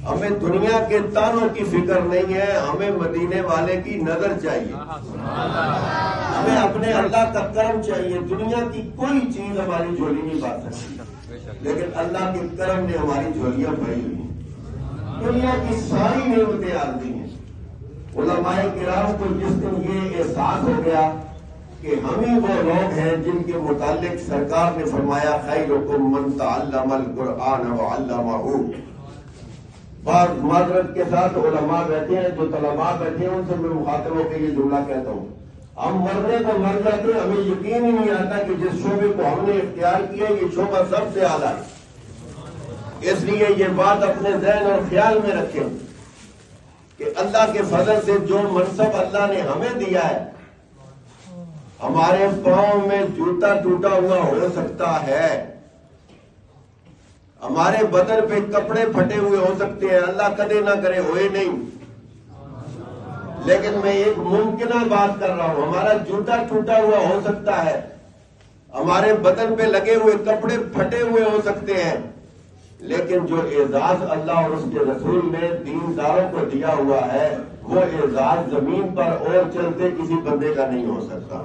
ہمیں دنیا کے تانوں کی فکر نہیں ہے، ہمیں مدینے والے کی نظر چاہیے، ہمیں اپنے اللہ کا کرم چاہیے۔ دنیا کی کوئی چیز ہماری جھولی نہیں بھر سکتی، لیکن اللہ کے کرم نے ہماری جھولیاں بھری ہوئی ہیں، دنیا کی ساری نعمتیں آ دی ہیں۔ علماء کرام کو جس دن یہ احساس ہو گیا کہ ہم ہی وہ لوگ ہیں جن کے متعلق سرکار نے فرمایا خیرکم من تعلم القرآن وعلمہ، بعض معذرت کے ساتھ علماء بیٹھے ہیں، جو طلباء بیٹھے ہیں ان سے میں مخاطب ہو کے یہ جملہ کہتا ہوں، ہم مرنے کو مر جاتے ہیں، ہمیں یقین ہی نہیں آتا کہ جس شعبے کو ہم نے اختیار کیا یہ شعبہ سب سے اعلیٰ ہے۔ اس لیے یہ بات اپنے ذہن اور خیال میں رکھیں کہ اللہ کے فضل سے جو منصب اللہ نے ہمیں دیا ہے، ہمارے پاؤں میں جوتا ٹوٹا ہوا ہو سکتا ہے، ہمارے بدن پہ کپڑے پھٹے ہوئے ہو سکتے ہیں، اللہ کدے نہ کرے ہوئے نہیں، لیکن میں ایک ممکنہ بات کر رہا ہوں، ہمارا جوتا ٹوٹا ہوا ہو سکتا ہے، ہمارے بدن پہ لگے ہوئے کپڑے پھٹے ہوئے ہو سکتے ہیں، لیکن جو اعزاز اللہ اور اس کے رسول نے دینداروں کو دیا ہوا ہے وہ اعزاز زمین پر اور چلتے کسی بندے کا نہیں ہو سکتا۔